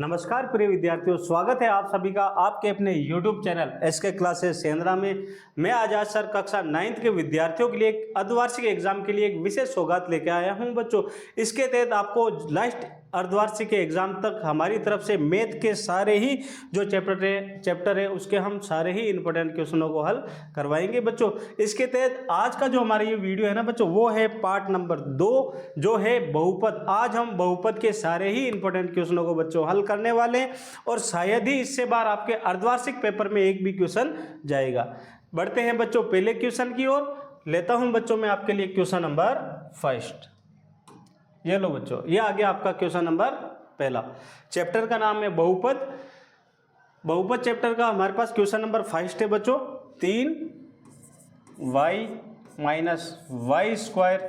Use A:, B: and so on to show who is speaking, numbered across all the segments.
A: नमस्कार प्रिय विद्यार्थियों, स्वागत है आप सभी का आपके अपने YouTube channel SK classes Shendra में। मैं आजाद सर कक्षा 9th के विद्यार्थियों के लिए एक अर्धवार्षिक एग्जाम के लिए एक विशेष सौगात लेकर आया हूं बच्चों। इसके तहत आपको लास्ट अर्धवार्षिक के एग्जाम तक हमारी तरफ से मैथ के सारे ही जो चैप्टर है उसके हम सारे ही इंपॉर्टेंट क्वेश्चनों को हल करवाएंगे बच्चों। इसके तहत आज का जो हमारा ये वीडियो है ना बच्चों, वो है पार्ट नंबर 2 जो है बहुपद। आज हम बहुपद के सारे ही इंपॉर्टेंट क्वेश्चनों को बच्चों हल करने वाले हैं और शायद ही इससे बार आपके अर्धवार्षिक पेपर में एक भी क्वेश्चन जाएगा। बढ़ते हैं बच्चों पहले क्वेश्चन की ओर। लेता हूं बच्चों मैं आपके लिए क्वेश्चन नंबर फर्स्ट। ये लो बच्चों, ये आ गया आपका क्वेश्चन नंबर पहला। चैप्टर का नाम है बहुपद। बहुपद चैप्टर का हमारे पास क्वेश्चन नंबर फर्स्ट है बच्चों। 3y minus Y square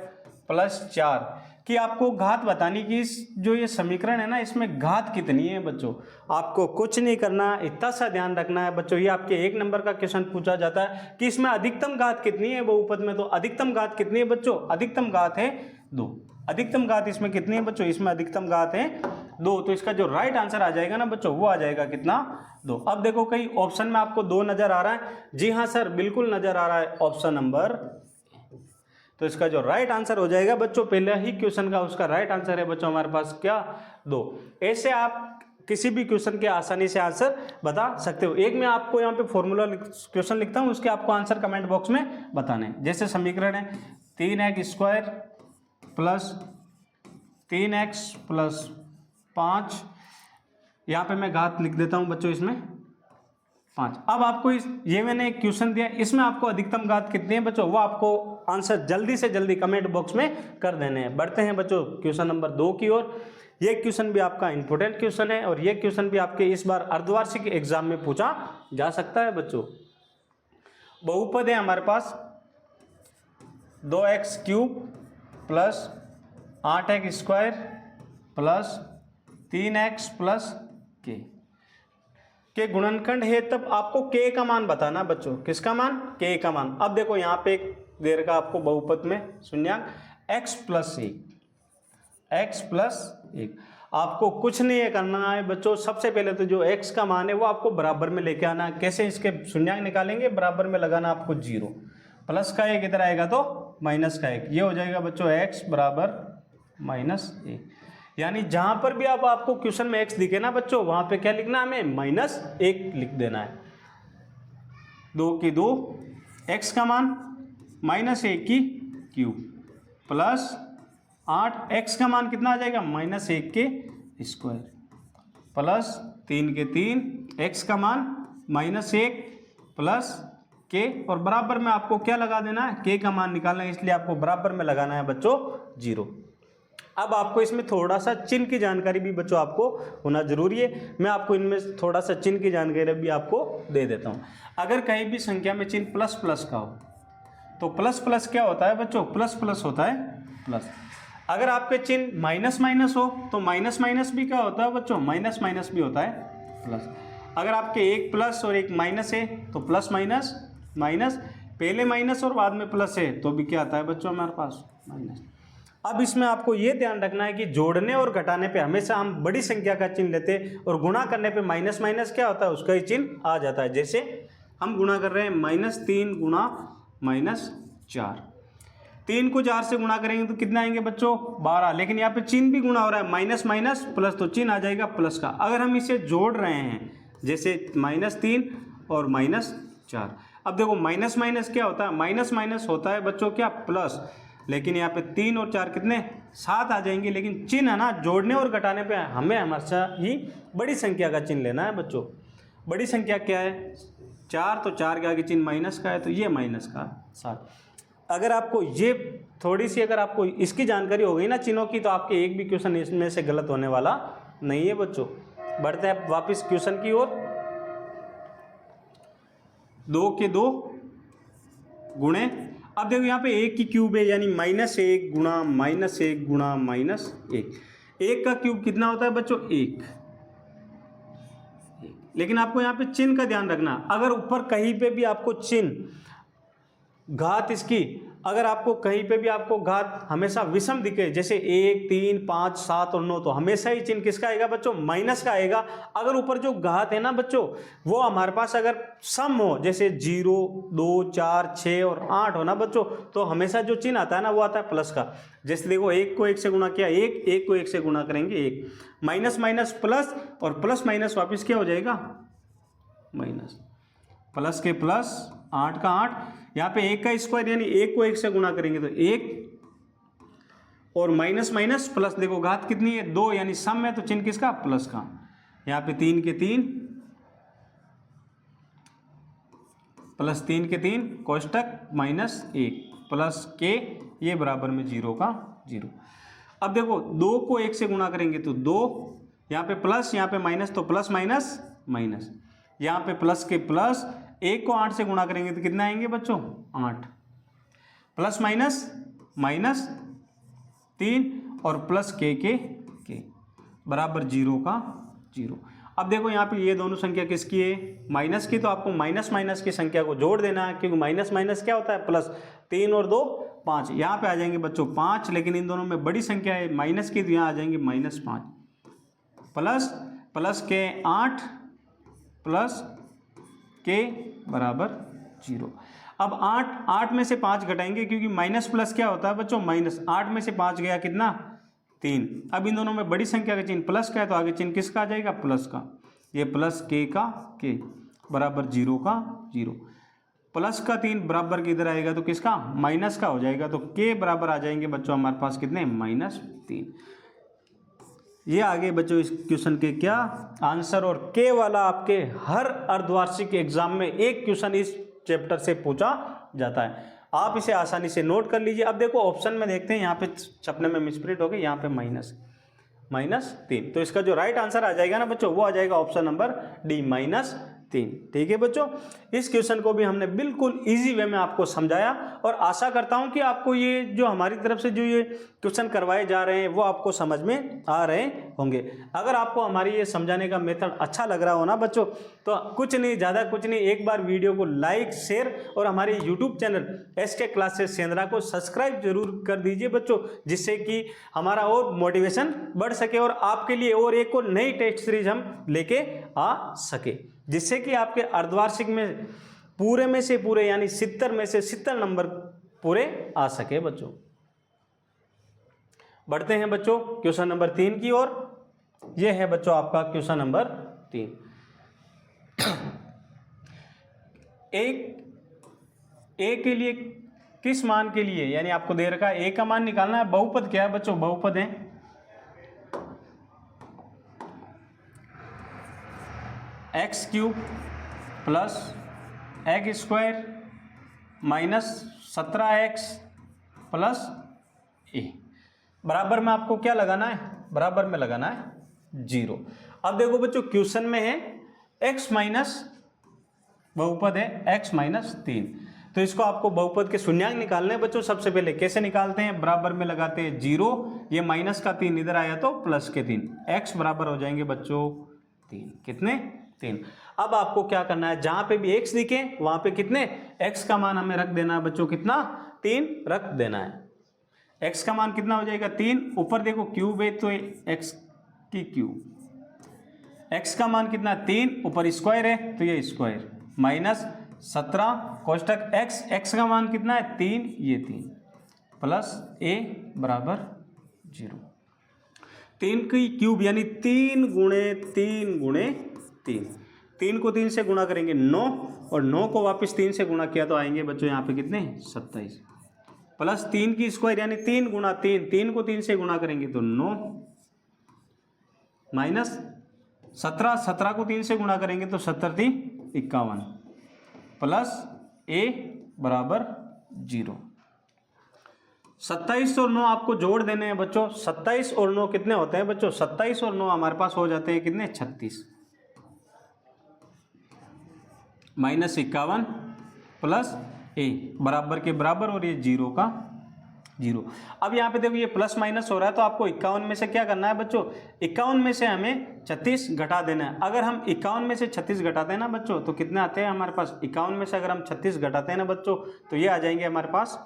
A: plus 4 कि आपको घात बतानी कि इस जो ये समीकरण है ना इसमें घात कितनी है बच्चों। आपको कुछ नहीं करना, इतना सा ध्यान रखना है बच्चों। ये आपके 1 नंबर का क्वेश्चन पूछा जाता है कि इसमें अधिकतम घात कितनी है बहुपद में। तो अधिकतम घात कितनी है बच्चों? अधिकतम घात है 2। अधिकतम घात इसमें कितनी है बच्चों? इसमें अधिकतम घात है 2। तो इसका जो राइट आंसर आ जाएगा ना बच्चों, वो आ जाएगा कितना? 2। अब देखो कई ऑप्शन में आपको 2 नजर आ रहा है। जी हाँ सर, बिल्कुल नजर आ रहा है ऑप्शन नंबर। तो इसका जो राइट आंसर हो जाएगा बच्चों, पहले ही क्वेश्चन का उसका राइट आंसर है बच्चों हमारे पास क्या? 2। ऐसे आप किसी भी क्वेश्चन के आसानी से आंसर बता सकते हो। एक मैं आपको यहाँ पे फॉर्मूला क्वेश्चन लिखता हूँ, उसके आपको आंसर कमेंट बॉक्स में बताने हैं। जैसे समीकरण है 3x square plus 3x plus 5, यहाँ पे मैं घात लिख देता हूँ बच्चों इसमें 5। अब आपको ये मैंने एक क्वेश्चन दिया, इसमें आपको अधिकतम घात कितनी है बच्चों, वो आपको आंसर जल्दी से जल्दी कमेंट बॉक्स में कर देने हैं। बढ़ते हैं बच्चों क्वेश्चन नंबर 2 की ओर। ये क्वेश्चन भी आपका इंपॉर्टेंट क्वेश्चन है और ये क्वेश्चन भी आपके इस बार अर्धवार्षिक एग्जाम में पूछा जा सकता है बच्चों। बहुपद है हमारे पास 2x cube plus 8x square plus 3x plus के गुणनखंड है। तब आपको k का मान बताना बच्चों। किसका मान? k का मान। अब देखो यहाँ पे एक देर का आपको बहुपद में शून्यांक x प्लस 1 आपको कुछ नहीं करना है बच्चों। सबसे पहले तो जो x का मान है वो आपको बराबर में लेके आना है। कैसे इसके शून्यांक निकालेंगे? बराबर में लगाना आपको 0, प्लस का 1 इधर आएगा तो माइनस का 1। ये हो जाएगा बच्चों x बराबर -1। यानी जहां पर भी आपको क्वेश्चन में x दिखे ना बच्चों, वहां पे क्या लिखना है हमें? -1 लिख देना है। 2 की 2 x का मान -1 की क्यूब प्लस 8x का मान कितना आ जाएगा? -1 के स्क्वायर प्लस 3 के 3 x का मान -1 प्लस k और बराबर में आपको क्या लगा देना है? k का मान निकालना है, इसलिए आपको बराबर में लगाना है बच्चों 0। अब आपको इसमें थोड़ा सा चिन्ह की जानकारी भी बच्चों आपको होना जरूरी है। मैं आपको इनमें थोड़ा सा चिन्ह की जानकारी भी आपको दे देता हूं। अगर कहीं भी संख्या में चिन्ह प्लस प्लस का हो तो प्लस प्लस क्या होता है बच्चों? प्लस प्लस होता है प्लस। अगर आपके चिन्ह माइनस माइनस हो तो माइनस माइनस भी क्या होता है बच्चों? माइनस माइनस भी होता है प्लस। अगर आपके एक प्लस और एक माइनस है तो प्लस माइनस माइनस, पहले माइनस और बाद में प्लस है तो भी क्या आता है बच्चों हमारे पास? माइनस। अब इसमें आपको ये ध्यान रखना है कि जोड़ने और घटाने पे हमेशा हम बड़ी संख्या का चिन्ह लेते हैं और गुणा करने पे माइनस माइनस क्या होता है? उसका ही चिन्ह आ जाता है। जैसे हम गुणा कर रहे हैं -3 गुणा -4, 3 को 4 से गुणा करेंगे तो कितना आएंगे बच्चों? 12। लेकिन यहाँ पे चिन्ह भी गुणा हो रहा है, माइनस माइनस प्लस, तो चिन्ह आ जाएगा प्लस का। अगर हम इसे जोड़ रहे हैं जैसे -3 और -4, अब देखो माइनस माइनस क्या होता है? माइनस माइनस होता है बच्चों क्या? प्लस। लेकिन यहाँ पे 3 और 4 कितने? 7 आ जाएंगे। लेकिन चिन्ह है ना, जोड़ने और घटाने पे हमें हमेशा ही बड़ी संख्या का चिन्ह लेना है बच्चों। बड़ी संख्या क्या है? 4, तो 4 के आगे चिन्ह माइनस का है तो ये माइनस का 7। अगर आपको ये थोड़ी सी अगर आपको इसकी जानकारी हो गई ना चिन्हों की, तो आपके एक भी क्वेश्चन इसमें से गलत होने वाला नहीं है बच्चों। बढ़ते हैं वापिस क्वेश्चन की ओर। 2 के 2 गुणे, अब देखो यहाँ पे 1 की क्यूब है यानी -1 गुणा -1 गुणा -1। 1 का क्यूब कितना होता है बच्चों? 1। लेकिन आपको यहाँ पे चिन्ह का ध्यान रखना। अगर ऊपर कहीं पे भी आपको चिन्ह घात इसकी अगर आपको कहीं पे भी आपको घात हमेशा विषम दिखे, जैसे 1, 3, 5, 7 और 9, तो हमेशा ही चिन्ह किसका आएगा बच्चों, माइनस का आएगा। अगर ऊपर जो घात है ना बच्चों, वो हमारे पास अगर सम हो, जैसे 0, 2, 4, 6 और 8 हो ना बच्चों, तो हमेशा जो चिन्ह आता है ना वो आता है प्लस का। जैसे देखो 1 को 1 से गुणा किया 1, 1 को 1 से गुणा करेंगे 1, माइनस माइनस प्लस, और प्लस माइनस वापिस क्या हो जाएगा, माइनस। प्लस के प्लस, 8 का 8, यहाँ पे 1 का स्क्वायर यानी 1 को 1 से गुणा करेंगे तो 1, और माइनस माइनस प्लस, देखो घात कितनी है 2, यानी सम है तो चिन्ह किसका, प्लस का। यहाँ पे 3 के 3 प्लस 3 के 3 कोष्टक माइनस 1 प्लस के, ये बराबर में 0 का 0। अब देखो 2 को 1 से गुणा करेंगे तो 2, यहाँ पे प्लस, यहाँ पे माइनस, तो प्लस माइनस माइनस, यहाँ पे प्लस के प्लस, 1 को 8 से गुणा करेंगे तो कितना आएंगे बच्चों, 8, प्लस माइनस माइनस 3 और प्लस के बराबर 0 का 0। अब देखो यहाँ पे ये दोनों संख्या किसकी है, माइनस की, तो आपको माइनस माइनस की संख्या को जोड़ देना है, क्योंकि माइनस माइनस क्या होता है, प्लस। 3 और 2 5, यहाँ पे आ जाएंगे बच्चों 5, लेकिन इन दोनों में बड़ी संख्या है माइनस की, तो यहाँ आ जाएंगे -5, प्लस के 8 प्लस के बराबर 0। अब 8 में से 5 घटाएंगे, क्योंकि माइनस प्लस क्या होता है बच्चों, माइनस। 8 में से 5 गया कितना, 3। अब इन दोनों में बड़ी संख्या का चिन्ह प्लस का है, तो आगे चिन्ह किसका आ जाएगा, प्लस का। ये प्लस के का के बराबर 0 का 0। प्लस का 3 बराबर किधर आएगा, तो किसका, माइनस का हो जाएगा, तो के बराबर आ जाएंगे बच्चों हमारे पास कितने, -3। ये आगे बच्चों इस क्वेश्चन के क्या आंसर, और के वाला आपके हर अर्धवार्षिक एग्जाम में एक क्वेश्चन इस चैप्टर से पूछा जाता है। आप इसे आसानी से नोट कर लीजिए। अब देखो ऑप्शन में देखते हैं, यहाँ पे छपने में मिसप्रिंट हो गई, यहाँ पे -3, तो इसका जो राइट आंसर आ जाएगा ना बच्चों, वो आ जाएगा ऑप्शन नंबर डी, -3। ठीक है बच्चों, इस क्वेश्चन को भी हमने बिल्कुल इजी वे में आपको समझाया, और आशा करता हूं कि आपको ये जो हमारी तरफ से जो ये क्वेश्चन करवाए जा रहे हैं वो आपको समझ में आ रहे होंगे। अगर आपको हमारी ये समझाने का मेथड अच्छा लग रहा हो ना बच्चों, तो कुछ नहीं, ज़्यादा कुछ नहीं, एक बार वीडियो को लाइक, शेयर और हमारे YouTube channel SK classes Shendra को सब्सक्राइब जरूर कर दीजिए बच्चों, जिससे कि हमारा और मोटिवेशन बढ़ सके और आपके लिए और एक और नई टेस्ट सीरीज हम लेके आ सके, जिससे कि आपके अर्धवार्षिक में पूरे यानी 70 में से 70 नंबर पूरे आ सके बच्चों। बढ़ते हैं बच्चों क्वेश्चन नंबर 3 की ओर। यह है बच्चों आपका क्वेश्चन नंबर 3। ए के लिए किस मान के लिए, यानी आपको दे रखा है ए का मान निकालना है। बहुपद क्या है बच्चों, बहुपद है x³ plus x² minus 17x plus ए। बराबर में आपको क्या लगाना है, बराबर में लगाना है 0। अब देखो बच्चों क्वेश्चन में है x माइनस, बहुपद है x -3, तो इसको आपको बहुपद के शून्यांक निकालने हैं बच्चों। सबसे पहले कैसे निकालते हैं, बराबर में लगाते हैं 0, ये माइनस का 3 इधर आया तो प्लस के 3, x बराबर हो जाएंगे बच्चों 3, कितने 3। अब आपको क्या करना है, जहां पे भी x दिखे वहां पे कितने x का मान हमें रख देना है बच्चों, कितना 3 रख देना है। x का मान कितना हो जाएगा 3, ऊपर देखो क्यूब है तो x की क्यूब, x का मान कितना 3, ऊपर स्क्वायर है तो ये स्क्वायर, माइनस 17 कोष्टक x का मान कितना है 3, ये 3 प्लस a बराबर 0। 3 की क्यूब यानी 3 गुणे 3 गुणे 3, 3 को 3 से गुणा करेंगे 9, और 9 को वापस 3 से गुणा किया तो आएंगे बच्चों यहाँ पे कितने 27, प्लस 3 की स्क्वायर यानी 3 गुणा 3, 3 को 3 से गुणा करेंगे तो 9, माइनस 17, 17 को 3 से गुणा करेंगे तो 17 3 51, प्लस a बराबर 0। 27 और 9 आपको जोड़ देने हैं बच्चों। 27 और 9 कितने होते हैं बच्चों, 27 और 9 हमारे पास हो जाते हैं कितने 36, माइनस 51 प्लस a बराबर के बराबर, और ये 0 का 0। अब यहाँ पे देखो ये प्लस माइनस हो रहा है, तो आपको 51 में से क्या करना है बच्चों, 51 में से हमें 36 घटा देना है। अगर हम 51 में से 36 घटाते हैं ना बच्चों, तो कितने आते हैं हमारे पास, 51 में से अगर हम 36 घटाते हैं ना बच्चों, तो ये आ जाएंगे हमारे पास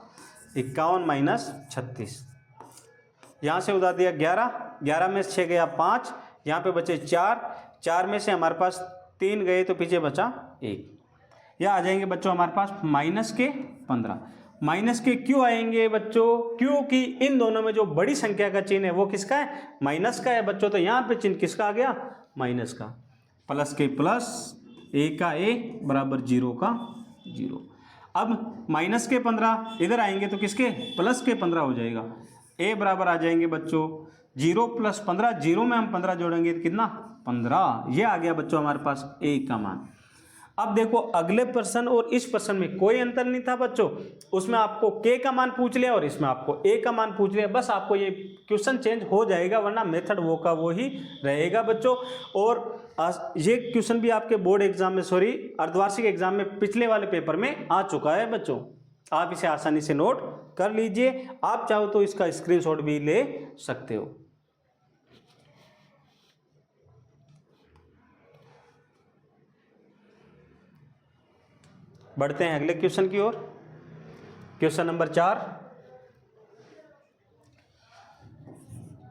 A: 51 माइनस 36, यहाँ से उड़ा दिया 11, 11 में 6 गया 5, यहाँ पे बचे 4, 4 में से हमारे पास 3 गए तो पीछे बचा 1। या आ जाएंगे बच्चों हमारे पास माइनस के 15। माइनस के क्यों आएंगे बच्चों? क्योंकि इन दोनों में जो बड़ी संख्या का चिन्ह है वो किसका है? माइनस का है बच्चों। तो यहाँ पे चिन्ह किसका आ गया? माइनस का। प्लस के प्लस, ए का ए बराबर 0 का 0। अब माइनस के 15 इधर आएंगे तो किसके? प्लस के 15 हो जाएगा। ए बराबर आ जाएंगे बच्चों 0 प्लस 15, 0 में हम 15 जोड़ेंगे तो कितना? 15। ये आ गया बच्चों हमारे पास ए का मान। अब देखो अगले प्रश्न और इस प्रश्न में कोई अंतर नहीं था बच्चों। उसमें आपको के का मान पूछ लिया और इसमें आपको ए का मान पूछ लिया। बस आपको ये क्वेश्चन चेंज हो जाएगा, वरना मेथड वो का वो ही रहेगा बच्चों। और ये क्वेश्चन भी आपके बोर्ड एग्जाम में, सॉरी अर्धवार्षिक एग्जाम में पिछले वाले पेपर में आ चुका है बच्चों। आप इसे आसानी से नोट कर लीजिए। आप चाहो तो इसका स्क्रीनशॉट भी ले सकते हो। बढ़ते हैं अगले क्वेश्चन की ओर। Question number 4,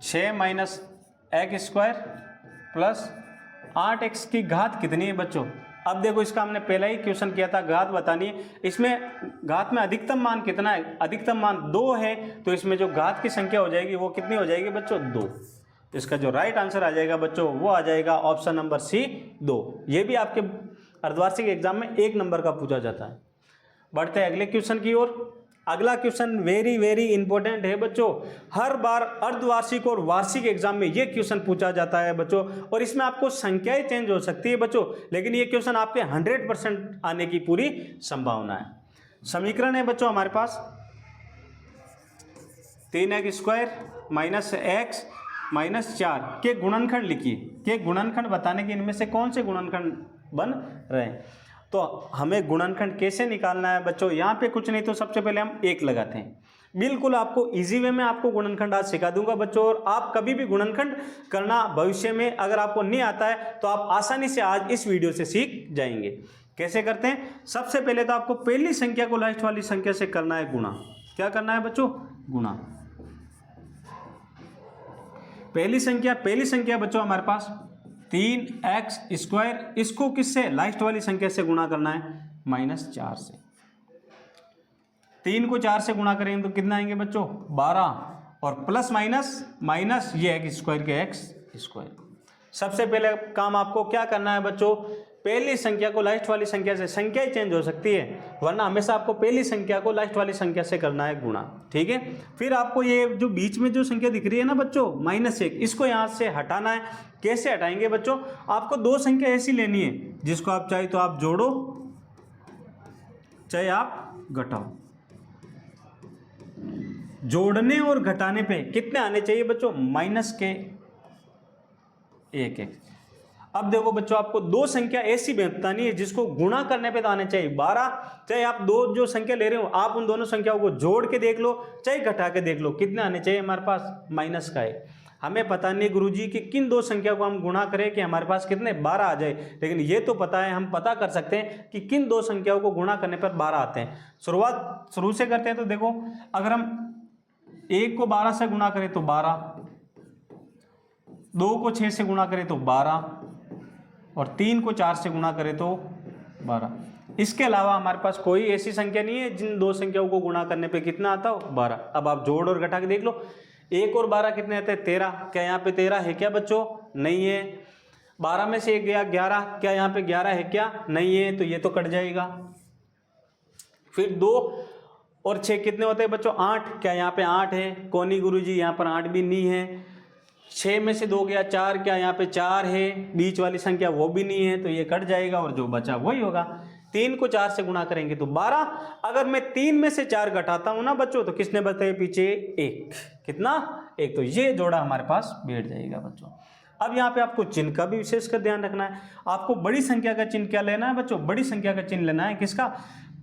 A: 6 minus x square plus 8x की घात कितनी है बच्चों? अब देखो इसका हमने पहला ही क्वेश्चन किया था, घात बतानी है। इसमें घात में अधिकतम मान कितना है? अधिकतम मान 2 है, तो इसमें जो घात की संख्या हो जाएगी वो कितनी हो जाएगी बच्चों? 2। इसका जो राइट आंसर आ जाएगा बच्चों वो आ जाएगा ऑप्शन नंबर सी 2। ये भी आपके अर्धवार्षिक एग्जाम में 1 नंबर का पूछा जाता है। बढ़ते हैं अगले क्वेश्चन की ओर। अगला क्वेश्चन वेरी वेरी इंपॉर्टेंट है बच्चों। हर बार अर्धवार्षिक और वार्षिक एग्जाम में ये क्वेश्चन पूछा जाता है बच्चों, और इसमें आपको संख्याएं चेंज हो सकती है बच्चों, लेकिन ये क्वेश्चन आपके 100% आने की पूरी संभावना है। समीकरण है बच्चों हमारे पास 3x² माइनस एक्स माइनस 4 के गुणनखंड लिखिए। के गुणनखंड बताने के इनमें से कौन से गुणनखंड बन रहे हैं। तो हमें गुणनखंड कैसे निकालना है बच्चों? यहाँ पे कुछ नहीं, तो सबसे पहले हम 1 लगाते हैं। बिल्कुल आपको इजी वे में आपको गुणनखंड आज सिखा दूंगा बच्चों। और आप कभी भी गुणनखंड करना भविष्य में अगर आपको नहीं आता है तो आप आसानी से आज इस वीडियो से सीख जाएंगे। कैसे करते हैं? सबसे पहले तो आपको पहली संख्या को लास्ट वाली संख्या से करना है गुणा। क्या करना है बच्चों? गुणा। पहली संख्या बच्चों हमारे पास 3x², इसको किससे? लास्ट वाली संख्या से गुणा करना है, -4 से। 3 को 4 से गुणा करेंगे तो कितना आएंगे बच्चों? 12। और प्लस माइनस ये x² के x²। सबसे पहले काम आपको क्या करना है बच्चों? पहली संख्या को लास्ट वाली संख्या से, संख्या ही चेंज हो सकती है, वरना हमेशा आपको पहली संख्या को लास्ट वाली संख्या से करना है गुणा। ठीक है। फिर आपको ये जो बीच में जो संख्या दिख रही है ना बच्चों -1, इसको यहाँ से हटाना है। कैसे हटाएंगे बच्चों? आपको 2 संख्या ऐसी लेनी है जिसको आप चाहे तो आप जोड़ो, चाहे आप घटाओ। जोड़ने और घटाने पे कितने आने चाहिए बच्चों? -1। अब देखो बच्चों आपको 2 संख्या ऐसी बतानी है जिसको गुणा करने पे तो आने चाहिए 12। चाहे आप 2 जो संख्या ले रहे हो आप उन दोनों संख्याओं को जोड़ के देख लो, चाहे घटा के देख लो, कितने आने चाहिए हमारे पास? माइनस का है। हमें पता नहीं गुरुजी कि किन 2 संख्या को हम गुणा करें कि हमारे पास कितने 12 आ जाए, लेकिन ये तो पता है, हम पता कर सकते हैं कि किन 2 संख्याओं को गुणा करने पर 12 आते हैं। शुरू से करते हैं। तो देखो अगर हम 1 को 12 से गुणा करें तो 12, 2 को 6 से गुणा करें तो 12, और 3 को 4 से गुणा करें तो 12। इसके अलावा हमारे पास कोई ऐसी संख्या नहीं है जिन 2 संख्याओं को गुणा करने पे कितना आता हो? 12। अब आप जोड़ और घटा के देख लो, 1 और 12 कितने आते हैं? 13। क्या यहाँ पे 13 है क्या बच्चों? नहीं है। 12 में से 1 गया 11, क्या यहाँ पे 11 है क्या? नहीं है, तो ये तो कट जाएगा। फिर 2 और 6 कितने होते हैं बच्चों? 8। क्या यहाँ पे 8 है? कोनी गुरुजी यहाँ पर 8 भी नहीं है। 6 में से 2 गया 4, क्या यहाँ पे 4 है? बीच वाली संख्या वो भी नहीं है, तो ये कट जाएगा और जो बचा वही होगा। 3 को 4 से गुणा करेंगे तो 12। अगर मैं 3 में से 4 घटाता हूं ना बच्चों तो किसने बताया पीछे? 1। कितना? 1। तो ये जोड़ा हमारे पास बैठ जाएगा बच्चों। अब यहाँ पे आपको चिन्ह का भी विशेष कर ध्यान रखना है। आपको बड़ी संख्या का चिन्ह क्या लेना है बच्चों? बड़ी संख्या का चिन्ह लेना है किसका?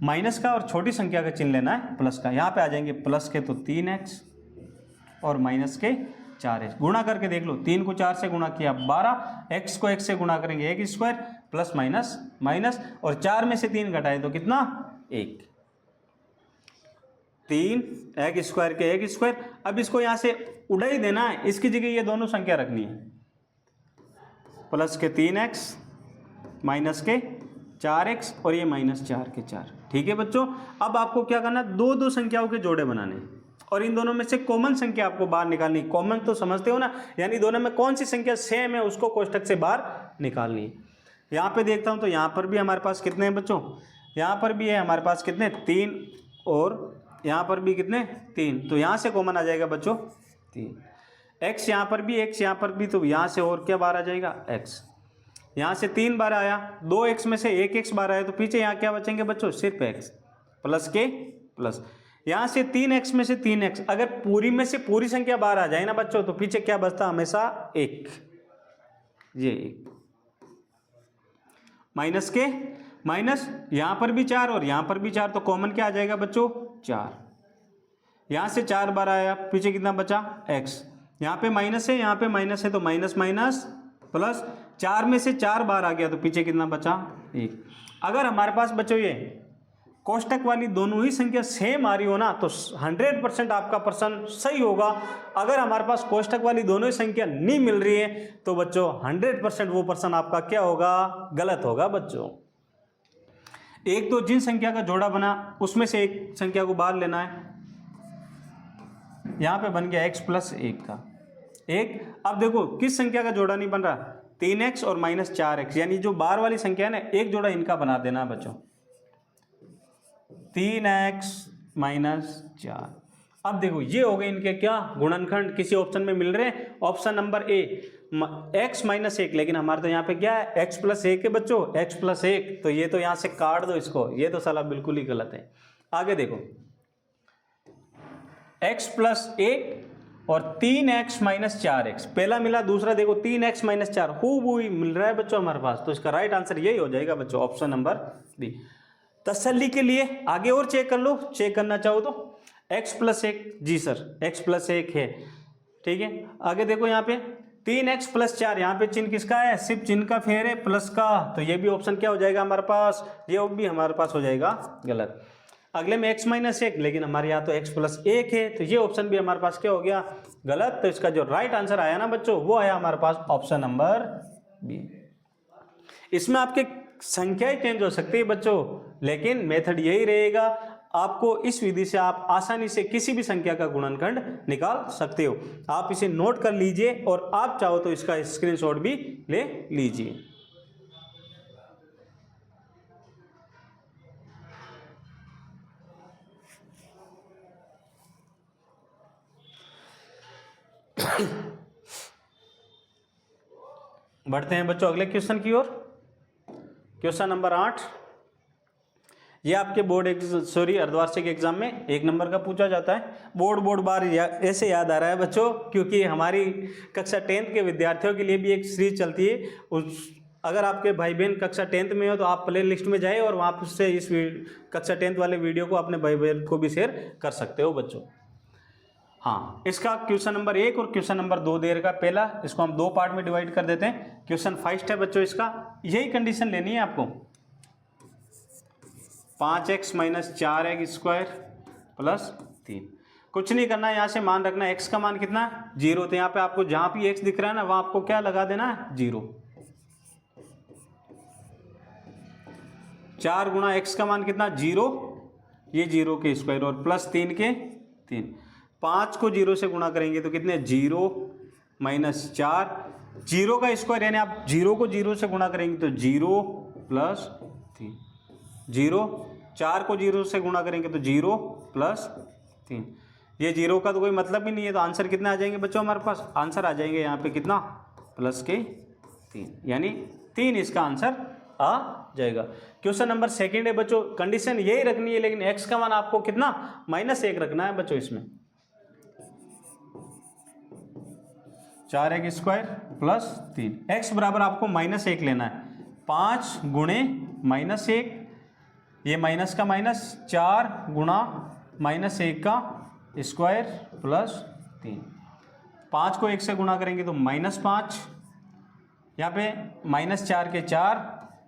A: माइनस का। और छोटी संख्या का चिन्ह लेना है प्लस का। यहाँ पे आ जाएंगे प्लस के तो 3x और माइनस के 4x। गुणा करके देख लो, 3 को 4 से गुणा किया 12, x को 1 से गुणा करेंगे x² प्लस माइनस, और 4 में से 3 घटाए तो कितना? 1। 3 एक स्क्वायर के एक स्क्वायर। अब इसको यहाँ से उड़ा ही देना है, इसकी जगह ये दोनों संख्या रखनी है, प्लस के 3x माइनस के 4x और ये -4 के 4। ठीक है बच्चों, अब आपको क्या करना, दो दो संख्याओं के जोड़े बनाने और इन दोनों में से कॉमन संख्या आपको बाहर निकालनी। कॉमन तो समझते हो ना, यानी दोनों में कौन सी संख्या सेम है उसको कोष्टक से बाहर निकालनी है। यहाँ पे देखता हूँ तो यहाँ पर भी हमारे पास कितने हैं बच्चों, यहाँ पर भी है हमारे पास कितने 3 और यहाँ पर भी कितने 3, तो यहाँ से कॉमन आ जाएगा बच्चों 3। x यहाँ पर भी, x यहाँ पर भी, तो यहाँ से और क्या बाहर आ जाएगा x। यहाँ से 3 बार आया, 2x में से 1x बार आया, तो पीछे यहाँ क्या बचेंगे बच्चों, सिर्फ x प्लस के प्लस। यहाँ से 3x में से 3x, अगर पूरी में से पूरी संख्या बाहर आ जाए ना बच्चों, तो पीछे क्या बचता हमेशा 1, ये 1 माइनस के माइनस, यहाँ पर भी 4 और यहाँ पर भी 4, तो कॉमन क्या आ जाएगा बच्चों 4। यहाँ से 4 बार आया, पीछे कितना बचा x। यहाँ पे माइनस है, यहाँ पे माइनस है, तो माइनस माइनस प्लस, 4 में से 4 बार आ गया, तो पीछे कितना बचा 1। अगर हमारे पास बच्चों ये कोष्टक वाली दोनों ही संख्या सेम आ रही हो ना, तो 100% आपका प्रश्न सही होगा। अगर हमारे पास कोष्टक वाली दोनों ही संख्या नहीं मिल रही है तो बच्चों 100% वो प्रश्न आपका क्या होगा, गलत होगा बच्चों। एक तो जिन संख्या का जोड़ा बना उसमें से एक संख्या को बाहर लेना है, यहाँ पे बन गया x प्लस 1 का 1। अब देखो किस संख्या का जोड़ा नहीं बन रहा, 3x और -4x, यानी जो बाहर वाली संख्या है ना, एक जोड़ा इनका बना देना बच्चों, 3x -4। अब देखो ये हो गए इनके क्या गुणनखंड, किसी ऑप्शन में मिल रहे हैं, ऑप्शन नंबर ए x -1, लेकिन हमारे तो यहाँ पे क्या है x प्लस 1 है बच्चों, x प्लस 1, तो ये तो यहाँ से काट दो इसको, ये तो साला बिल्कुल ही गलत है। आगे देखो x प्लस 1 और 3x -4x, पहला मिला दूसरा देखो 3x -4 हूबहू मिल रहा है बच्चों हमारे पास, तो इसका राइट आंसर यही हो जाएगा बच्चों, ऑप्शन नंबर बी। तसल्ली के लिए आगे और चेक कर लो, चेक करना चाहो तो x प्लस 1, जी सर x प्लस 1 है, ठीक है। आगे देखो यहाँ पे 3x प्लस 4, यहाँ पे चिन्ह किसका है, सिर्फ चिन्ह का फेर है प्लस का, तो ये भी ऑप्शन क्या हो जाएगा हमारे पास, ये भी हमारे पास हो जाएगा गलत। अगले में x -1, लेकिन हमारे यहाँ तो x प्लस 1 है, तो ये ऑप्शन भी हमारे पास क्या हो गया गलत। तो इसका जो राइट आंसर आया ना बच्चों, वो आया हमारे पास ऑप्शन नंबर बी। इसमें आपके संख्याएं चेंज हो सकती है बच्चों, लेकिन मेथड यही रहेगा, आपको इस विधि से आप आसानी से किसी भी संख्या का गुणनखंड निकाल सकते हो। आप इसे नोट कर लीजिए और आप चाहो तो इसका स्क्रीनशॉट भी ले लीजिए। बढ़ते हैं बच्चों अगले क्वेश्चन की ओर। क्वेश्चन नंबर 8, ये आपके बोर्ड अर्धवार्षिक एग्जाम में 1 नंबर का पूछा जाता है। बोर्ड बार ऐसे याद आ रहा है बच्चों, क्योंकि हमारी कक्षा 10th के विद्यार्थियों के लिए भी एक सीरीज चलती है। उस अगर आपके भाई बहन कक्षा 10th में हो तो आप प्ले लिस्ट में जाए और वहाँ से इस कक्षा 10th वाले वीडियो को अपने भाई बहन को भी शेयर कर सकते हो बच्चों। हाँ, इसका क्वेश्चन नंबर 1 और क्वेश्चन नंबर 2 दे रखा। पहला इसको हम 2 पार्ट में डिवाइड कर देते हैं। क्वेश्चन फर्स्ट है बच्चों, इसका यही कंडीशन लेनी है आपको, 5x -4x स्क्वायर प्लस 3। कुछ नहीं करना है, यहाँ से मान रखना है x का मान कितना 0, तो यहाँ पे आपको जहाँ भी x दिख रहा है ना, वहाँ आपको क्या लगा देना है 0। 4 गुणा x का मान कितना 0, ये 0 के स्क्वायर और प्लस 3 के 3। 5 को 0 से गुणा करेंगे तो कितने 0 -4, 0 का स्क्वायर यानी आप 0 को 0 से गुणा करेंगे तो 0 प्लस 3, 0, 4 को 0 से गुणा करेंगे तो 0 प्लस 3। ये 0 का तो कोई मतलब ही नहीं है, तो आंसर कितने आ जाएंगे बच्चों हमारे पास, आंसर आ जाएंगे यहाँ पे कितना प्लस के 3, यानी 3 इसका आंसर आ जाएगा। क्वेश्चन नंबर 2 है बच्चों, कंडीशन यही रखनी है, लेकिन x का मान आपको कितना -1 रखना है बच्चों। इसमें 4x स्क्वायर प्लस 3, x बराबर आपको -1 लेना है। 5 गुणे -1, ये माइनस का माइनस, 4 गुणा -1 का स्क्वायर प्लस 3। 5 को 1 से गुणा करेंगे तो -5, यहाँ पे -4 के 4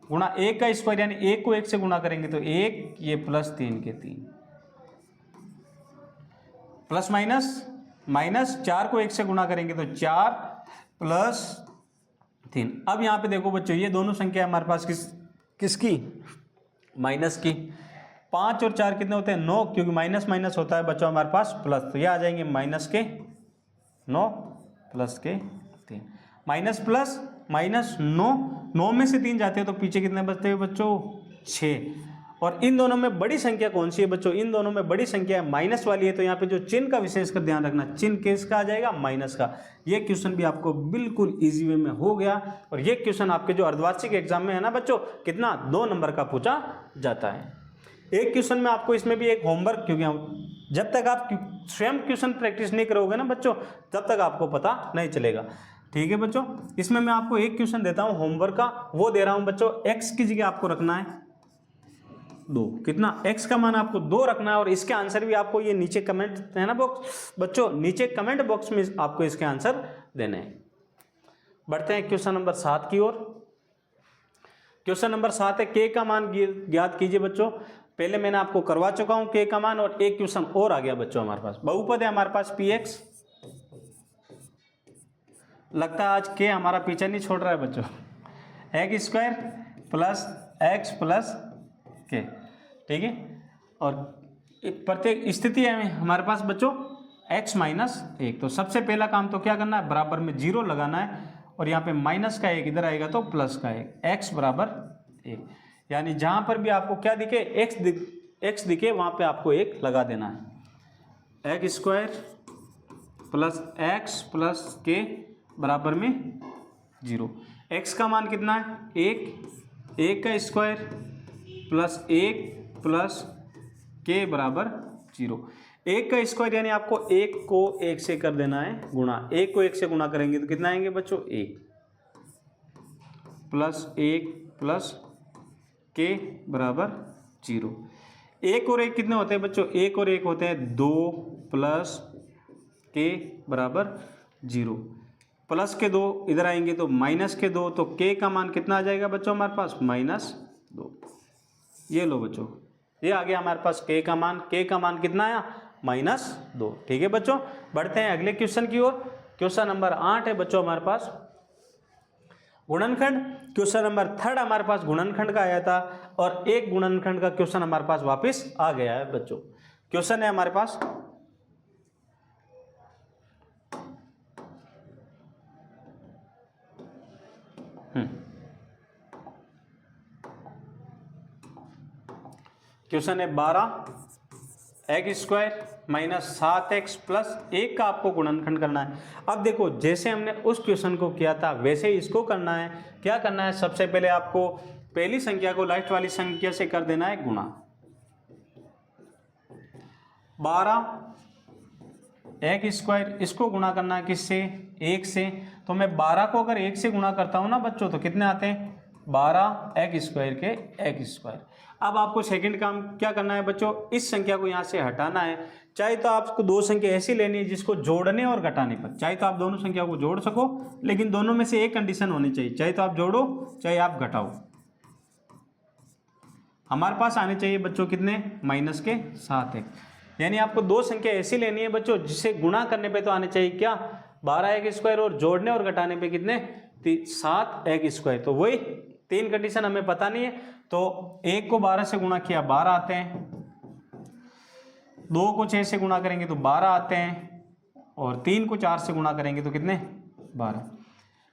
A: गुणा 1 का स्क्वायर यानी 1 को 1 से गुणा करेंगे तो 1, ये प्लस 3 के 3। प्लस माइनस माइनस, 4 को 1 से गुणा करेंगे तो 4 प्लस 3। अब यहाँ पे देखो बच्चों, ये दोनों संख्या हमारे पास किसकी, माइनस की। 5 और 4 कितने होते हैं, 9, क्योंकि माइनस माइनस होता है बच्चों हमारे पास प्लस, तो ये आ जाएंगे माइनस के 9 प्लस के 3, माइनस प्लस माइनस 9 में से 3 जाते हैं तो पीछे कितने बचते हैं बच्चों, 6। और इन दोनों में बड़ी संख्या कौन सी है बच्चों, इन दोनों में बड़ी संख्या माइनस वाली है, तो यहाँ पे जो चिन्ह का विशेषकर ध्यान रखना, चिन्ह किसका आ जाएगा, माइनस का। ये क्वेश्चन भी आपको बिल्कुल इजी वे में हो गया, और ये क्वेश्चन आपके जो अर्धवार्षिक एग्जाम में है ना बच्चों, कितना 2 नंबर का पूछा जाता है। एक क्वेश्चन में आपको इसमें भी एक होमवर्क, क्योंकि जब तक आप स्वयं क्वेश्चन प्रैक्टिस नहीं करोगे ना बच्चों, तब तक आपको पता नहीं चलेगा। ठीक है बच्चों, इसमें मैं आपको एक क्वेश्चन देता हूं होमवर्क का, वो दे रहा हूं बच्चों, x की जगह आपको रखना है 2। कितना, x का मान आपको 2 रखना है, और इसके आंसर भी आपको ये नीचे कमेंट है ना बॉक्स बच्चों, नीचे कमेंट बॉक्स में आपको इसके आंसर देने हैं। बढ़ते हैं क्वेश्चन नंबर 7 की ओर। क्वेश्चन नंबर 7 है, k का मान ज्ञात कीजिए बच्चों। पहले मैंने आपको करवा चुका हूं k का मान, और एक क्वेश्चन और आ गया बच्चों हमारे पास। बहुपद है हमारे पास px, लगता है आज k हमारा पीछे नहीं छोड़ रहा है बच्चों। x square plus x plus k, ठीक है। और प्रत्येक स्थिति है हमारे पास बच्चों x माइनस 1, तो सबसे पहला काम तो क्या करना है, बराबर में 0 लगाना है, और यहाँ पे माइनस का 1 इधर आएगा तो प्लस का 1, x बराबर 1। यानी जहां पर भी आपको क्या दिखे, x दिखे, वहां पे आपको 1 लगा देना है। x square plus x plus k बराबर में 0। x का मान कितना है, 1 का स्क्वायर प्लस 1 प्लस k बराबर 0। 1 का स्क्वायर यानी आपको 1 को 1 से कर देना है गुणा, 1 को 1 से गुणा करेंगे तो कितना आएंगे बच्चों, 1 प्लस 1 प्लस k बराबर 0। 1 और 1 कितने होते हैं बच्चों, 1 और 1 होते हैं 2 प्लस k बराबर 0। प्लस के 2 इधर आएंगे तो माइनस के 2, तो k का मान कितना आ जाएगा बच्चों हमारे पास, -2। ये लो बच्चों, ये आ गया हमारे पास k का मान। k का मान कितना आया, -2। ठीक है बच्चों, बढ़ते हैं अगले क्वेश्चन की ओर। क्वेश्चन नंबर 8 है बच्चों हमारे पास गुणनखंड। क्वेश्चन नंबर 3 हमारे पास गुणनखंड का आया था, और एक गुणनखंड का क्वेश्चन हमारे पास वापस आ गया है बच्चों। क्वेश्चन है हमारे पास, क्वेश्चन है 12x square minus 7x plus 1 का आपको गुणनखंड करना है। अब देखो, जैसे हमने उस क्वेश्चन को किया था वैसे ही इसको करना है। क्या करना है, सबसे पहले आपको पहली संख्या को लास्ट वाली संख्या से कर देना है गुणा। 12x स्क्वायर, इसको गुणा करना है किससे, 1 से। तो मैं 12 को अगर 1 से गुणा करता हूं ना बच्चों, तो कितने आते हैं, 12x स्क्वायर के x स्क्वायर। अब आपको सेकंड काम क्या करना है बच्चों, इस संख्या को यहाँ से हटाना है। चाहे तो आपको 2 संख्या ऐसी लेनी है जिसको जोड़ने और घटाने पर, चाहे तो आप दोनों संख्या को जोड़ सको, लेकिन दोनों में से एक कंडीशन होनी चाहिए, चाहे तो आप जोड़ो चाहे आप घटाओ। हमारे पास आने चाहिए बच्चों कितने, -7x। यानी आपको 2 संख्या ऐसी लेनी है बच्चों जिसे गुणा करने पे तो आने चाहिए क्या, 12x स्क्वायर, और जोड़ने और घटाने पे कितने, 7x स्क्वायर। तो वही 3 कंडीशन हमें पता नहीं है, तो 1 को 12 से गुणा किया 12 आते हैं, 2 को 6 से गुणा करेंगे तो 12 आते हैं, और 3 को 4 से गुणा करेंगे तो कितने, 12।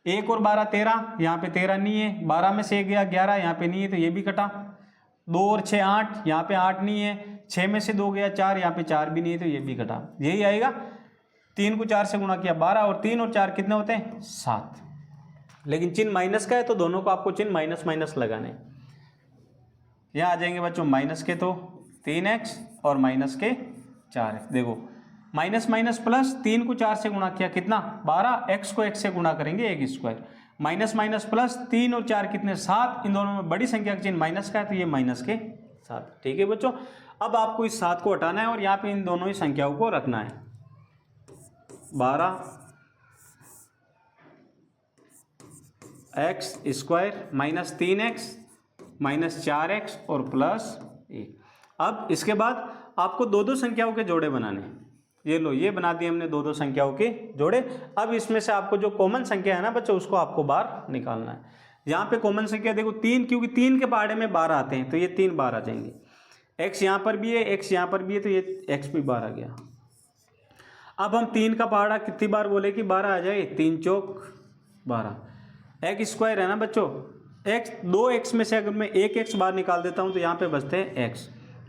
A: 1 और 12 13, यहाँ पे 13 नहीं है, 12 में से 1 गया 11, यहाँ पे नहीं है तो ये भी कटा। 2 और 6 8, यहाँ पे 8 नहीं है, 6 में से 2 गया 4, यहाँ पे 4 भी नहीं है तो ये भी कटा, यही आएगा। 3 को 4 से गुणा किया 12, और 3 और 4 कितने होते हैं, 7। लेकिन चिन्ह माइनस का है तो दोनों को आपको चिन्ह माइनस माइनस लगाने। यहाँ आ जाएंगे बच्चों माइनस के तो 3x और माइनस के 4x। देखो माइनस माइनस प्लस, 3 को 4 से गुणा किया कितना, 12, x को 1 से गुणा करेंगे 1 स्क्वायर, माइनस माइनस प्लस, 3 और 4 कितने, 7। इन दोनों में बड़ी संख्या का चिन्ह माइनस का है तो ये माइनस के 7। ठीक है बच्चों, अब आपको इस 7 को हटाना है और यहाँ पे इन दोनों ही संख्याओं को रखना है। 12x square minus 3x minus 4x और प्लस 1। अब इसके बाद आपको 2 संख्याओं के जोड़े बनाने हैं। ये लो, ये बना दिए हमने दो दो संख्याओं के जोड़े। अब इसमें से आपको जो कॉमन संख्या है ना बच्चों, उसको आपको बाहर निकालना है। यहाँ पे कॉमन संख्या देखो 3, क्योंकि 3 के पहाड़े में 12 आते हैं, तो ये 3 बाहर आ जाएंगे। x यहाँ पर भी है, x यहाँ पर भी है, तो ये x भी बाहर आ गया। अब हम 3 का पहाड़ा कितनी बार बोले कि 12 आ जाए, 3 चौक 12, x स्क्वायर है ना बच्चों। x 2x में से अगर मैं एक x बाहर निकाल देता हूँ तो यहाँ पे बचते हैं x,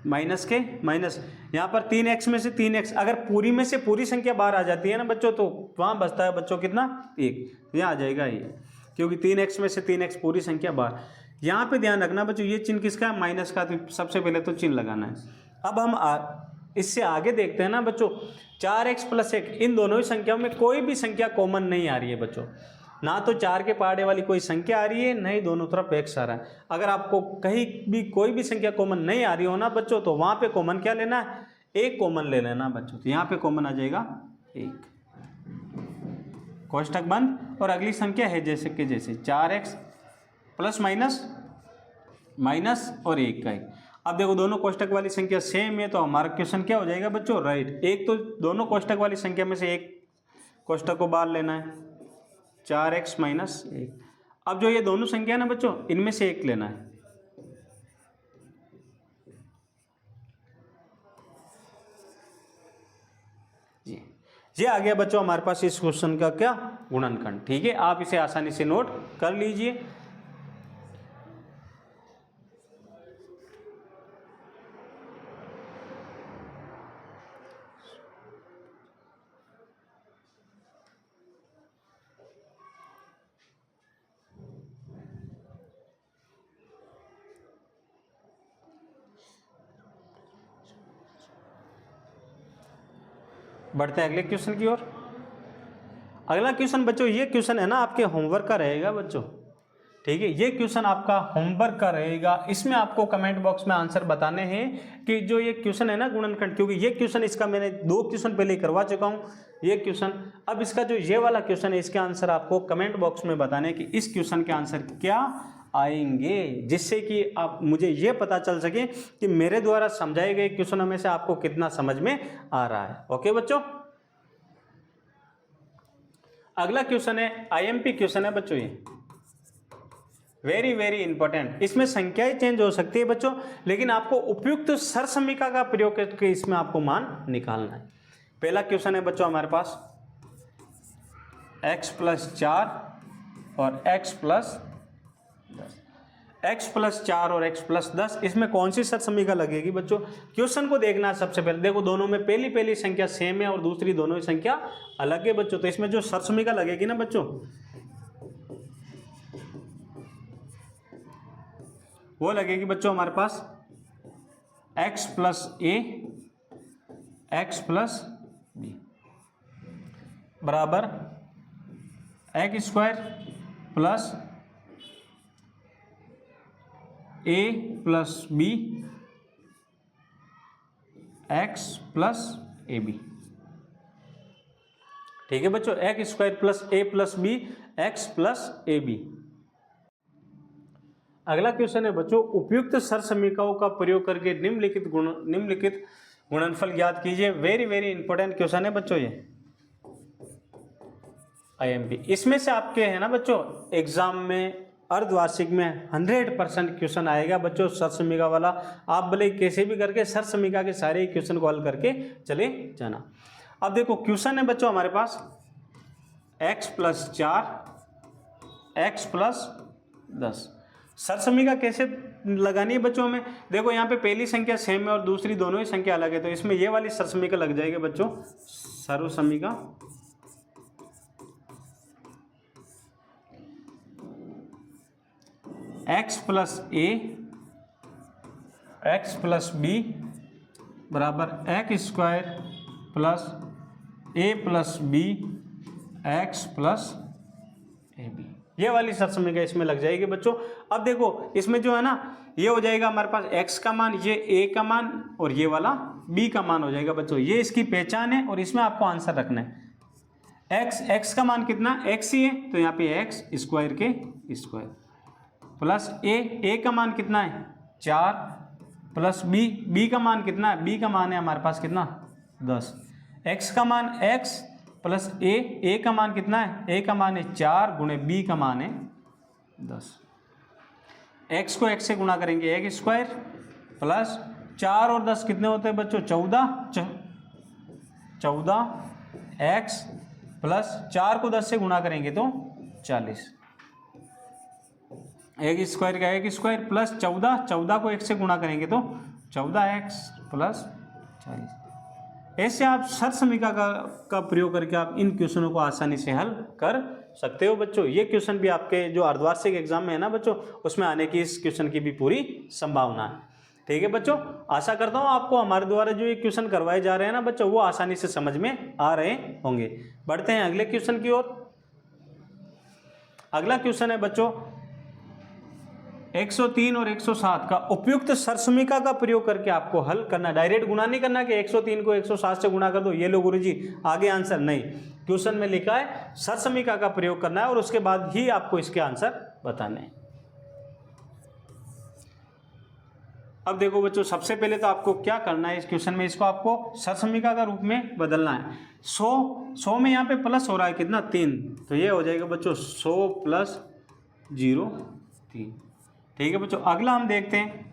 A: माइनस के माइनस, यहाँ पर 3x में से 3x, अगर पूरी में से पूरी संख्या बाहर आ जाती है ना बच्चों, तो वहाँ बचता है बच्चों कितना, 1, यहाँ आ जाएगा ये, क्योंकि 3x में से 3x पूरी संख्या बाहर। यहाँ पे ध्यान रखना बच्चों, ये चिन्ह किसका है, माइनस का, तो सबसे पहले तो चिन्ह लगाना है। अब हम इससे आगे देखते हैं ना बच्चों, 4x + 1, इन दोनों ही संख्याओं में कोई भी संख्या कॉमन नहीं आ रही है बच्चों, ना तो 4 के पहाड़े वाली कोई संख्या आ रही है, नहीं दोनों तरफ x आ रहा है। अगर आपको कहीं भी कोई भी संख्या कॉमन नहीं आ रही हो ना बच्चों, तो वहाँ पे कॉमन क्या लेना है, 1 कॉमन ले लेना बच्चों। तो यहाँ पे कॉमन आ जाएगा 1, कोष्टक बंद, और अगली संख्या है जैसे कि जैसे 4x प्लस माइनस और 1 का 1। अब देखो दोनों कोष्टक वाली संख्या सेम है, तो हमारा क्वेश्चन क्या हो जाएगा बच्चों, राइट। एक तो दोनों कोष्टक वाली संख्या में से एक कोष्टक को बाहर लेना है, 4x - 1। अब जो ये दोनों संख्या है ना बच्चों, इनमें से एक लेना है। जी, ये आ गया बच्चों हमारे पास इस क्वेश्चन का क्या, गुणनखंड। ठीक है, आप इसे आसानी से नोट कर लीजिए। बढ़ते हैं अगले क्वेश्चन की ओर। अगला क्वेश्चन बच्चों, ये क्वेश्चन है ना आपके होमवर्क का रहेगा बच्चों। ठीक है, ये क्वेश्चन आपका होमवर्क का रहेगा। इसमें आपको कमेंट बॉक्स में आंसर बताने हैं कि जो ये क्वेश्चन है ना गुणनखंड, क्योंकि ये क्वेश्चन इसका मैंने 2 क्वेश्चन पहले करवा चुका हूँ ये क्वेश्चन। अब इसका जो ये वाला क्वेश्चन है, इसके आंसर आपको कमेंट बॉक्स में बताने हैं कि इस क्वेश्चन के आंसर क्या आएंगे, जिससे कि आप मुझे ये पता चल सके कि मेरे द्वारा समझाए गए क्वेश्चनों में से आपको कितना समझ में आ रहा है। ओके बच्चों, अगला क्वेश्चन है IMP क्वेश्चन है बच्चों, ये वेरी इंपॉर्टेंट। इसमें संख्याएं चेंज हो सकती है बच्चों, लेकिन आपको उपयुक्त सरसमीका का प्रयोग करके इसमें आपको मान निकालना है। पहला क्वेश्चन है बच्चों हमारे पास x + 4 और x + 10, x + 4 और x + 10, इसमें कौन सी सरसमीका लगेगी बच्चों। क्वेश्चन को देखना है सबसे पहले। देखो दोनों में पहली संख्या सेम है और दूसरी दोनों ही संख्या अलग है बच्चों, तो इसमें जो सरसमीका लगेगी ना बच्चों, वो लगेगी बच्चों हमारे पास x + a x + b बराबर x² + a + b x + ab। ठीक है बच्चों, x² + a + b x + ab। अगला क्वेश्चन है बच्चों, उपयुक्त सरसमीकाओं का प्रयोग करके निम्नलिखित गुणनफल ज्ञात कीजिए। वेरी इंपॉर्टेंट क्वेश्चन है बच्चों ये IMP। इसमें से आपके है ना बच्चों एग्जाम में अर्धवार्षिक में 100% क्वेश्चन आएगा बच्चों सरसमीका वाला। आप भले कैसे भी करके सरसमीका के सारे क्वेश्चन को हल करके चले जाना। अब देखो क्वेश्चन है बच्चों हमारे पास x + 4 x + 10, सरसमीका कैसे लगानी है बच्चों में। देखो यहाँ पे पहली संख्या सेम है और दूसरी दोनों ही संख्या अलग है, तो इसमें ये वाली सरसमीका लग जाएगी बच्चों, सर्वसमीका x + a x + b बराबर x² + a + b x + ab। ये वाली सरसमीका इसमें लग जाएगी बच्चों। अब देखो इसमें जो है ना, ये हो जाएगा हमारे पास x का मान, ये a का मान और ये वाला b का मान हो जाएगा बच्चों। ये इसकी पहचान है और इसमें आपको आंसर रखना है। x का मान कितना, x ही है, तो यहाँ पे x² के स्क्वायर प्लस a का मान कितना है 4 प्लस b का मान कितना है, b का मान है हमारे पास कितना 10, x का मान x प्लस a का मान कितना है, a का मान है 4 गुणे b का मान है 10। x को x से गुणा करेंगे x स्क्वायर प्लस 4 और 10 कितने होते हैं बच्चों, 14 x प्लस 4 को 10 से गुणा करेंगे तो 40। एक स्क्वायर का एक स्क्वायर प्लस 14 को 1 से गुणा करेंगे तो 14x प्लस 40। ऐसे आप सर्व समीकरण का प्रयोग करके आप इन क्वेश्चनों को आसानी से हल कर सकते हो बच्चों। ये क्वेश्चन भी आपके जो अर्धवार्षिक एग्जाम में है ना बच्चों, उसमें आने की इस क्वेश्चन की भी पूरी संभावना है। ठीक है बच्चों, आशा करता हूँ आपको हमारे द्वारा जो ये क्वेश्चन करवाए जा रहे हैं ना बच्चों, वो आसानी से समझ में आ रहे होंगे। बढ़ते हैं अगले क्वेश्चन की ओर। अगला क्वेश्चन है बच्चों 103 और 107 का उपयुक्त सरसमीका का प्रयोग करके आपको हल करना। डायरेक्ट गुणा नहीं करना कि 103 को 107 से गुणा कर दो, ये लो गुरुजी आगे आंसर, नहीं। क्वेश्चन में लिखा है सरसमीका का प्रयोग करना है और उसके बाद ही आपको इसके आंसर बताने हैं। अब देखो बच्चों, सबसे पहले तो आपको क्या करना है इस क्वेश्चन में, इसको आपको सरसमीका का रूप में बदलना है। 100 में यहाँ पे प्लस हो रहा है कितना, 3, तो ये हो जाएगा बच्चों 100 प्लस 0 3। ठीक है बच्चों, अगला हम देखते हैं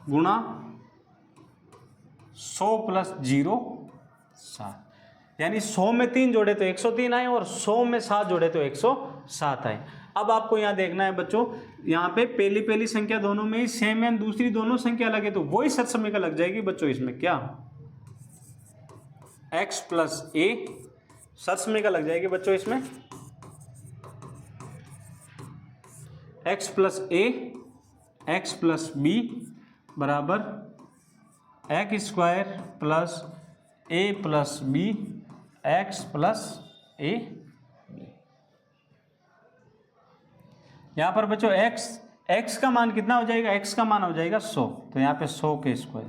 A: गुणा 100 प्लस 0 7, यानी 100 में 3 जोड़े तो 103 आए और 100 में 7 जोड़े तो 107 आए। अब आपको यहाँ देखना है बच्चों, यहाँ पे पहली संख्या दोनों में ही सेम है, दूसरी दोनों संख्या लगे तो वही सरसमीका लग जाएगी बच्चों। इसमें क्या x प्लस a सरसमीका लग जाएगी बच्चों। इसमें x plus a x plus b बराबर x square plus a plus b x plus a b। यहाँ पर बच्चों x का मान कितना हो जाएगा, x का मान हो जाएगा 100, तो यहाँ पे 100 के स्क्वायर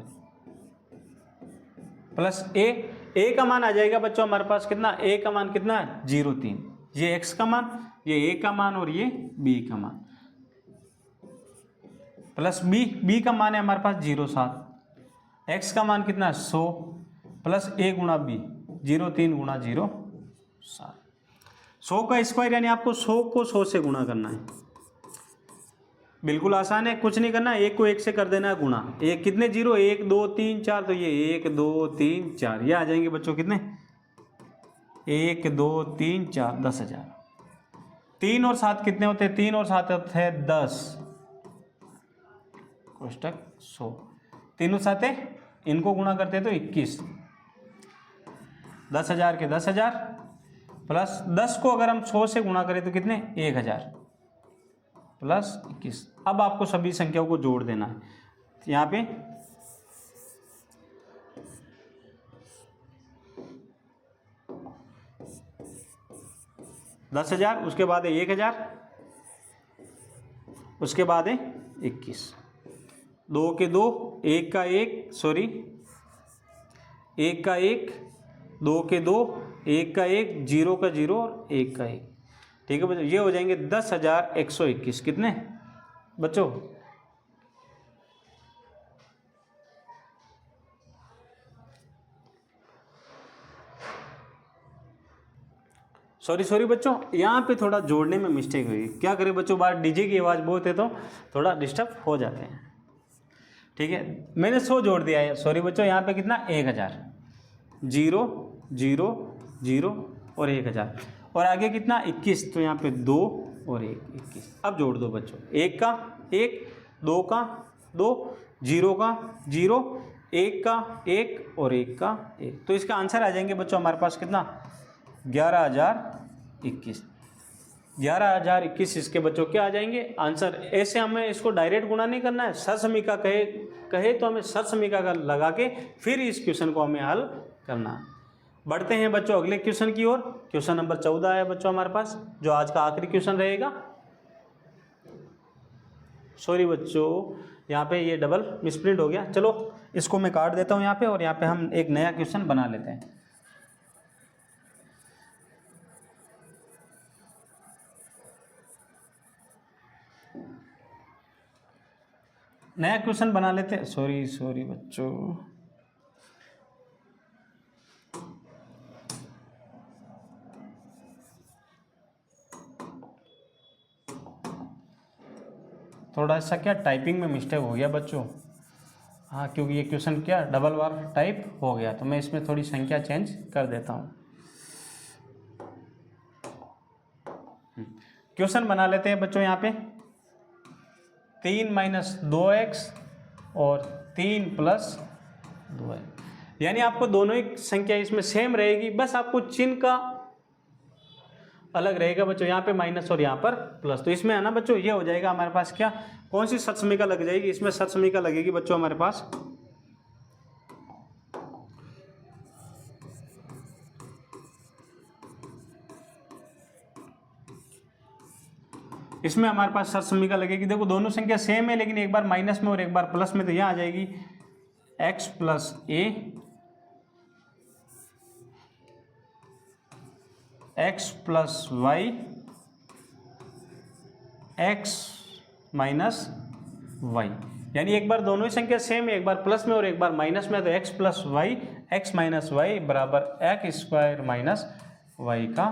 A: प्लस a का मान आ जाएगा बच्चों हमारे पास कितना, a का मान कितना है 0,3, ये x का मान, ये a का मान और ये b का मान, प्लस b का मान है हमारे पास 0,7, x का मान कितना है 100 प्लस a गुणा b 0,3 गुणा 0,7। 100 का स्क्वायर यानी आपको 100 को 100 से गुणा करना है, बिल्कुल आसान है, कुछ नहीं करना है, 1 को 1 से कर देना है गुणा। एक कितने 0, 1 2 3 4, तो ये 1 2 3 4 ये आ जाएंगे बच्चों कितने, 1 2 3 4 10,000। 3 और 7 कितने होते हैं, 3 और 7 होते हैं 10, कोष्टक 100, 3 और 7 इनको गुणा करते हैं तो 21, 10,000 के 10,000 प्लस 10 को अगर हम 100 से गुणा करें तो कितने 1,000 प्लस 21। अब आपको सभी संख्याओं को जोड़ देना है, यहाँ पे दस 10,000, उसके बाद है 1,000, उसके बाद है 21, 2 के 2, 1 का 1, सॉरी 1 का 1, 2 के 2, 1 का 1, 0 का 0 और 1 का 1। ठीक है बच्चों, ये हो जाएंगे 10,121 कितने बच्चों, सॉरी बच्चों, यहाँ पे थोड़ा जोड़ने में मिस्टेक हुई। क्या करें बच्चों, बाहर डीजे की आवाज़ बहुत है तो थोड़ा डिस्टर्ब हो जाते हैं। ठीक है, मैंने 100 जोड़ दिया है, सॉरी बच्चों, यहाँ पे कितना 1,000, 0 0 0 और 1,000 और आगे कितना 21, तो यहाँ पे 2 और 1 21। अब जोड़ दो बच्चों, 1 का 1, 2 का 2, 0 का 0, 1 का 1 और 1 का 1, तो इसका आंसर आ जाएंगे बच्चों हमारे पास कितना 11,021। 11,021 इसके बच्चों क्या आ जाएंगे आंसर। ऐसे हमें इसको डायरेक्ट गुणा नहीं करना है, सरसमीका कहे तो हमें सरसमीका का लगा के फिर इस क्वेश्चन को हमें हल करना है। बढ़ते हैं बच्चों अगले क्वेश्चन की ओर। क्वेश्चन नंबर 14 है बच्चों हमारे पास, जो आज का आखिरी क्वेश्चन रहेगा। सॉरी बच्चों, यहाँ पे ये डबल मिसप्रिंट हो गया, चलो इसको मैं काट देता हूँ यहाँ पे और यहाँ पे हम एक नया क्वेश्चन बना लेते हैं। नया क्वेश्चन बना लेते हैं, सॉरी बच्चों, थोड़ा सा क्या टाइपिंग में मिस्टेक हो गया बच्चों, हाँ, क्योंकि ये क्वेश्चन क्या डबल बार टाइप हो गया, तो मैं इसमें थोड़ी संख्या चेंज कर देता हूँ। क्वेश्चन बना लेते हैं बच्चों यहाँ पे 3 - 2x और 3 + 2x, यानी आपको दोनों ही संख्या इसमें सेम रहेगी, बस आपको चिन्ह का अलग रहेगा बच्चों, यहाँ पे माइनस और यहाँ पर प्लस। तो इसमें है ना बच्चों ये हो जाएगा हमारे पास क्या, कौन सी सतसमीका लग जाएगी, इसमें सतसमीका लगेगी बच्चों हमारे पास इसमें हमारे पास सतसमीका लगेगी। देखो दोनों संख्या सेम है, लेकिन एक बार माइनस में और एक बार प्लस में, तो यहाँ आ जाएगी x + a x + y x - y, यानी एक बार दोनों ही संख्या सेम है, एक बार प्लस में और एक बार माइनस में, तो x + y x - y बराबर x² - y का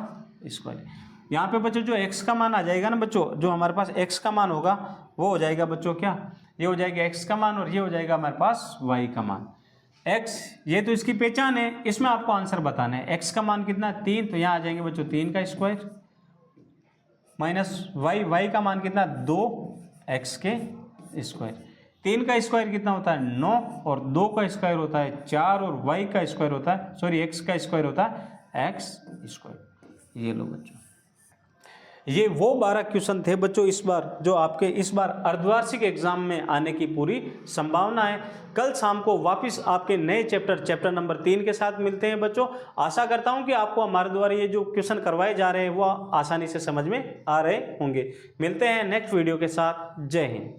A: स्क्वायर। यहाँ पे बच्चों जो x का मान आ जाएगा ना बच्चों, जो हमारे पास x का मान होगा वो हो जाएगा बच्चों क्या, ये हो जाएगा x का मान और ये हो जाएगा हमारे पास y का मान। x ये तो इसकी पहचान है, इसमें आपको आंसर बताना है। x का मान कितना 3, तो यहाँ आ जाएंगे बच्चों 3 का स्क्वायर माइनस y का मान कितना 2x के स्क्वायर। 3 का स्क्वायर कितना होता है 9 और 2 का स्क्वायर होता है 4 और y का स्क्वायर होता है x का स्क्वायर होता है x²। ये लो बच्चों, ये वो 12 क्वेश्चन थे बच्चों इस बार, जो आपके इस बार अर्धवार्षिक एग्जाम में आने की पूरी संभावना है। कल शाम को वापस आपके नए चैप्टर नंबर 3 के साथ मिलते हैं बच्चों। आशा करता हूं कि आपको हमारे द्वारा ये जो क्वेश्चन करवाए जा रहे हैं वो आसानी से समझ में आ रहे होंगे। मिलते हैं नेक्स्ट वीडियो के साथ। जय हिंद।